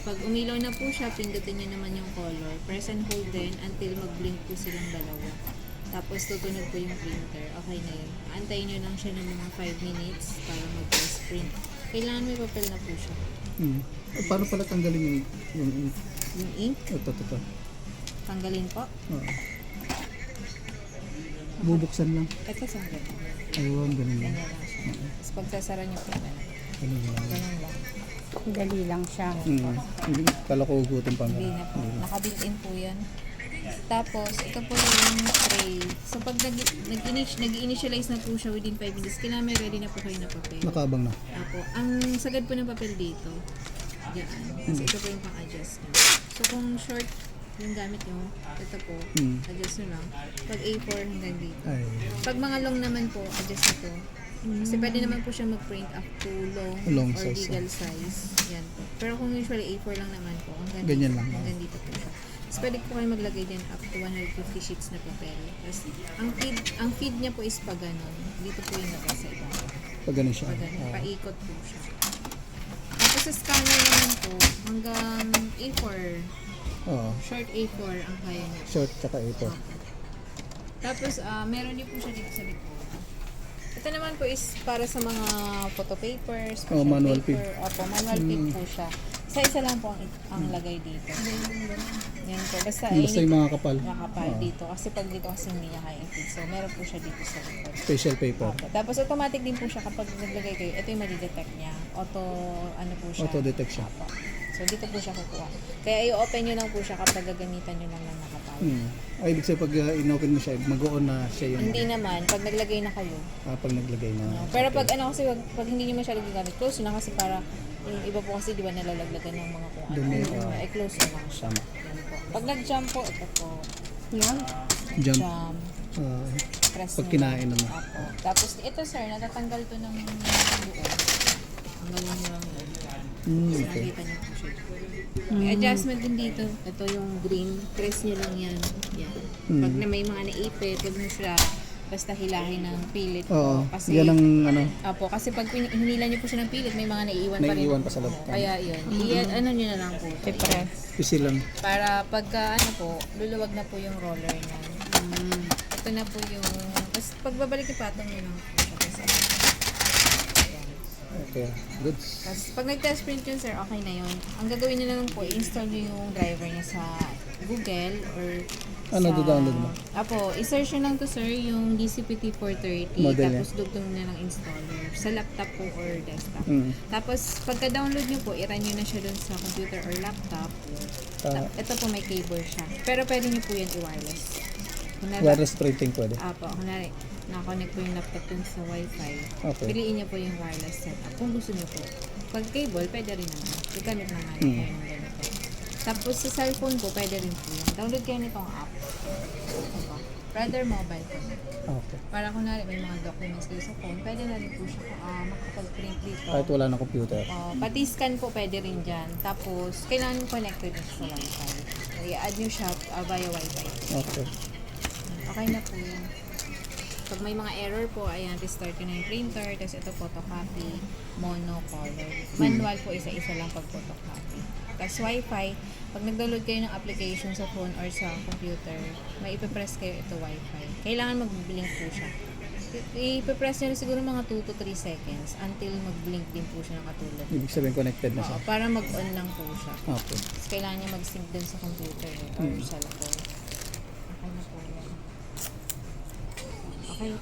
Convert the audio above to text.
Pag umilaw na po siya, pindutin nyo naman yung color. Press and hold din until mag-blink po silang dalawa. Tapos tutunog po yung printer. Okay na yun. Antayin nyo lang siya ng mga 5 minutes para mag-press print. Kailangan may papel na po siya. Paano pala tanggalin yung ink? Yung ink, Ito. tanggalin po. Bubuksan lang. Ito sanggal. Ayun, ganun lang. Ganyan lang siya. Tapos pagsasara nyo po ganun. Ganun lang. Ganun lang. Dali lang siya. Hindi, kala ko ugutin pa nga. Hindi na po. Naka-built-in po yan. Tapos, ito po yung tray. So, pag nag-initialize na po siya within 5 minutes, kailangan may ready na po kayo na papel. Nakabang na. Apo. Ang sagad po ng papel dito, diyan. Kasi ito po yung pang-adjust nyo. So, kung short yung gamit nyo, ito po, adjust nyo lang. Pag A4 hanggang dito. Ay, Pag mga long naman po, adjust nyo to. Kasi pwede naman po siya mag-print up to long or size, legal size. Yan po. Pero kung usually A4 lang naman po, hanggang Ganyan dito, lang. hanggang dito po siya. Tapos pwede po kayo maglagay din up to 150 sheets na papel. Tapos ang feed niya po is pag ganon. Dito po yung nabasa iba. pag ganun siya. Pag ganon, paikot po siya. Tapos sa scanner naman po, hanggang A4, Oo. short A4 ang kaya niya. Short tsaka ito. Tapos meron din po siya dito sa likod. Ito naman po is para sa mga photo papers, special manual paper. feed. Opo, manual feed po siya. Isa-isa lang po ang lagay dito. Yan po. Basta Basta yung mga kapal. nakapal dito. Kasi pag dito kasi hindi niya kaya i-feed. So, meron po siya dito sa likod. Special paper. Opo. Tapos automatic din po siya kapag naglagay kayo. Ito yung madidetect niya. Ano po siya. Auto-detect siya. Opo. So, dito po siya kukuha. Kaya i-open nyo lang po siya kapag gagamitan nyo lang ng nakapal. Ay, ibig sabihin pag in-open mo siya, mag-on na siya yung Hindi naman. Pag naglagay na kayo. pag naglagay na. Pero pag kasi pag hindi nyo masyado gagamit, close na kasi para yung iba po kasi di ba nalalaglagan ng mga kung ano. Dumi, Close na lang siya. Yan po. Pag nag-jump po, ito po. Yan. Jump. Jump. Press Pag nyo kinain lang. naman. Apo. Tapos ito sir, natatanggal to ng buo. Tanggalin nyo lang yun. Okay. Nakita nyo po siya. May adjustment din dito. Ito yung green. Press nyo lang yan. Yan. Pag na may mga naipit, huwag nyo siya basta hilahin ng pilit Oo. po. Kasi, Yan ang Apo, kasi pag hinila nyo po siya ng pilit, may mga naiiwan pa rin. naiiwan pa sa loob. Kaya yun. Ano nyo na lang po. Press. Kasi lang. Para pagka po, luluwag na po yung roller niya. Ito na po yung... Tapos pagbabalik yung patong nyo lang po siya. Kasi, Okay. Good. tapos pag nag-test print yun sir, okay na yun. Ang gagawin nyo na lang po, i-install nyo yung driver niya sa Google or Ano, do-download mo? Apo, i-search nyo lang to sir yung DCPT430 Model tapos dugtong nyo ng installer sa laptop po or desktop. Tapos pagka-download nyo po, i-run nyo na siya dun sa computer or laptop. Ito po may cable siya. Pero pwede nyo po yan i-wireless. Wireless printing pwede. Apo, kunwari, nakakonect po yung laptop dun sa wifi. Okay. Piliin nyo po yung wireless setup kung gusto nyo po. Pag cable, pwede rin naman. Igamit naman kayo ng ganito. Tapos sa cellphone po, pwede rin po yan. Download kayo nitong app. Ito. Rather mobile po. Okay. Para kunwari may mga documents kayo sa phone, pwede na rin po siya makapag-print dito. Kahit wala na computer. Pati scan po pwede rin dyan. Tapos, kailangan connected din sa wifi. I-add nyo siya via wifi. Okay. Okay na po yun. Pag may mga error po, ayan, restart ko na yung printer. Tapos ito, photocopy, monocolor. Manual po, isa-isa lang pag photocopy. Tapos wifi, pag nag-download kayo ng application sa phone or sa computer, may ipipress kayo ito wifi. Kailangan mag-blink po siya. Ipipress nyo siguro mga 2 to 3 seconds until mag-blink din po siya ng katulad. Ibig sabihin connected na siya. Oo, para mag-on lang po siya. Okay. Tapos kailangan niya mag-sync din sa computer or sa phone. Okay na po yan. Okay.